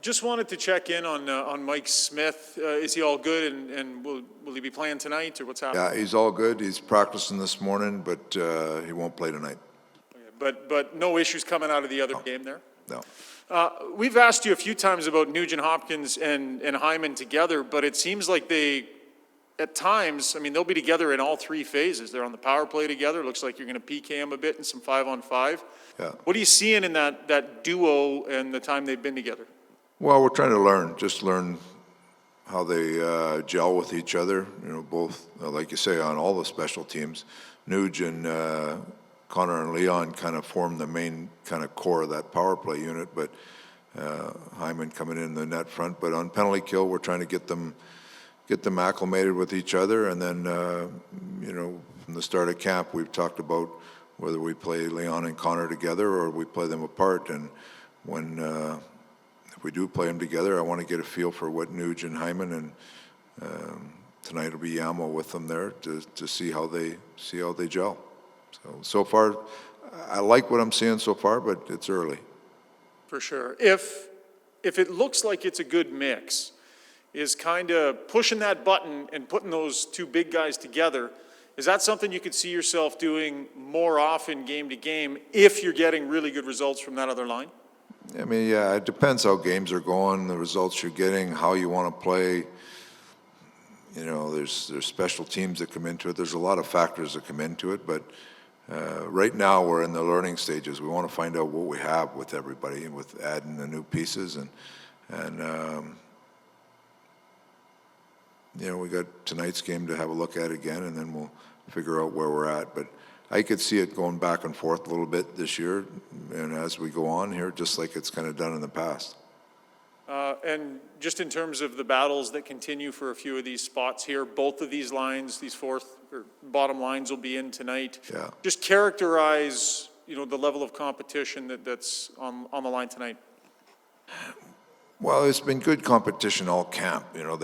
Just wanted to check in on Mike Smith. Is he all good, and will he be playing tonight, or what's happening? Yeah, he's all good. He's practicing this morning, but he won't play tonight. Okay, but no issues coming out of the other game there? No. We've asked you a few times about Nugent Hopkins and Hyman together, but it seems like they, at times, I mean, they'll be together in all three phases. They're on the power play together. Looks like you're going to PK them a bit in some 5-on-5. Yeah. What are you seeing in that duo and the time they've been together? Well, we're trying to learn how they gel with each other. You know, both, like you say, on all the special teams. Nuge and Connor and Leon kind of form the main kind of core of that power play unit, but Hyman coming in the net front. But on penalty kill, we're trying to get them acclimated with each other, and then you know, from the start of camp, we've talked about whether we play Leon and Connor together or we play them apart. And when if we do play them together, I want to get a feel for what Nuge and Hyman, and tonight will be Yamo with them there to see how they gel. So far, I like what I'm seeing so far, but it's early. For sure. If it looks like it's a good mix, is kind of pushing that button and putting those two big guys together, is that something you could see yourself doing more often game to game if you're getting really good results from that other line? I mean, yeah, it depends how games are going, the results you're getting, how you want to play. You know, there's special teams that come into it. There's a lot of factors that come into it, but right now we're in the learning stages. We want to find out what we have with everybody, with adding the new pieces, and you know, we got tonight's game to have a look at again, and then we'll figure out where we're at. But I could see it going back and forth a little bit this year, and as we go on here, just like it's kind of done in the past. And just in terms of the battles that continue for a few of these spots here, both of these lines, these fourth or bottom lines will be in tonight. Yeah. Just characterize, you know, the level of competition that's on the line tonight. Well, it's been good competition all camp. You know,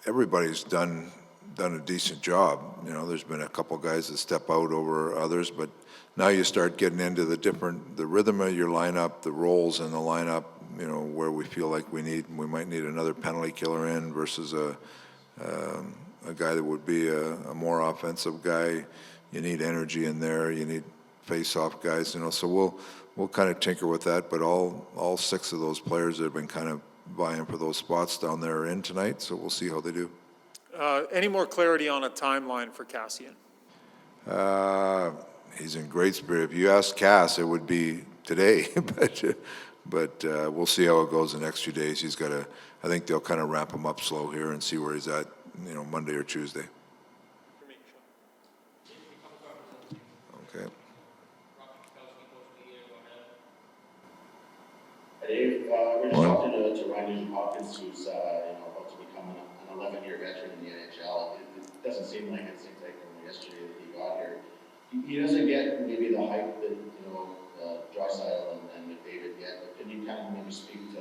everybody's done a decent job. You know, there's been a couple guys that step out over others, but now you start getting into the rhythm of your lineup, the roles in the lineup, you know, where we feel like we might need another penalty killer in versus a guy that would be a more offensive guy. You need energy in there. You need face-off guys, you know, so we'll kind of tinker with that, but all six of those players that have been kind of vying for those spots down there are in tonight, so we'll see how they do. Any more clarity on a timeline for Cassian? He's in great spirit. If you ask Cass, it would be today, but we'll see how it goes the next few days. I think they'll kind of ramp him up slow here and see where he's at, you know, Monday or Tuesday. Okay. Dave, we're just talking to Ryan Hopkins, who's about to become an 11-year veteran in the NHL. It doesn't seem like from yesterday that he got here. He doesn't get maybe the hype that Draisaitl and McDavid get, but can you kind of maybe speak to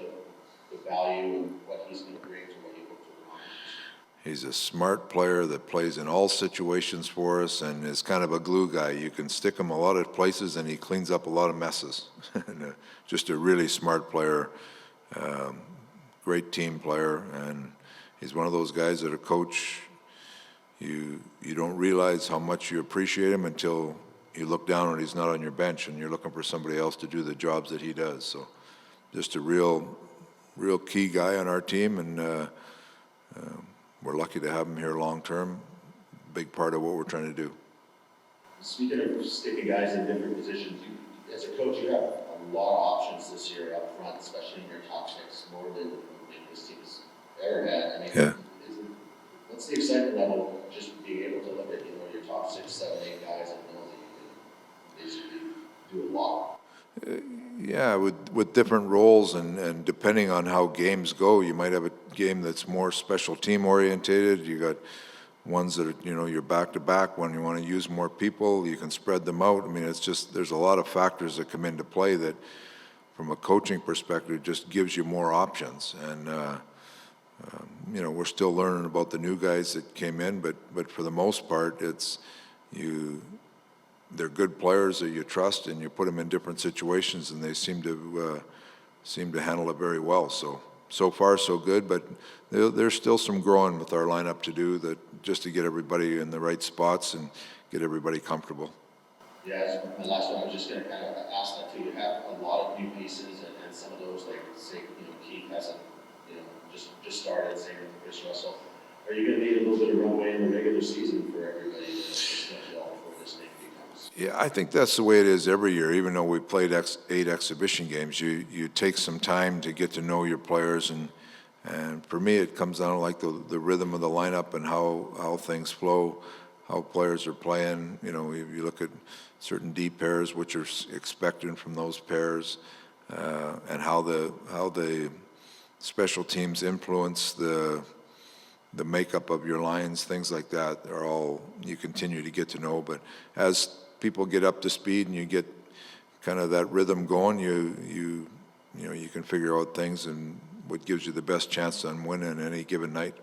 the value and what he's going to bring to what you hope to accomplish? He's a smart player that plays in all situations for us and is kind of a glue guy. You can stick him a lot of places and he cleans up a lot of messes. And, just a really smart player, great team player, and he's one of those guys that a coach, you don't realize how much you appreciate him until you look down and he's not on your bench and you're looking for somebody else to do the jobs that he does. So just a real key guy on our team, and we're lucky to have him here long term. Big part of what we're trying to do. Speaking of sticking guys in different positions, as a coach, you have a lot of options this year up front, especially in your top six, more than this team's ever had. I mean, yeah. What's the excitement level just being able to look at your top 6, 7, 8 guys and know that you can basically do a lot? Yeah, with different roles and depending on how games go, you might have a game that's more special team orientated. You got ones that are, you're back to back. When you want to use more people, you can spread them out. I mean, it's just, there's a lot of factors that come into play that from a coaching perspective just gives you more options. And we're still learning about the new guys that came in, but for the most part, they're good players that you trust, and you put them in different situations, and they seem to handle it very well. So so far so good, but there's still some growing with our lineup to do, that just to get everybody in the right spots and get everybody comfortable. Yeah, as my last one, I was just gonna kind of ask that too. You have a lot of new pieces, and some of those, like, say, Keith hasn't, just started, same with Chris Russell. Are you gonna need a little bit of runway in the regular season for everybody to get well before this thing becomes? Yeah, I think that's the way it is every year. Even though we played 8 exhibition games, you take some time to get to know your players, and for me, it comes down to like the rhythm of the lineup and how things flow, how players are playing. You look at certain deep pairs, what you're expecting from those pairs, and how the special teams influence the makeup of your lines, things like that are all you continue to get to know. But as people get up to speed and you get kind of that rhythm going, you can figure out things and what gives you the best chance on winning any given night.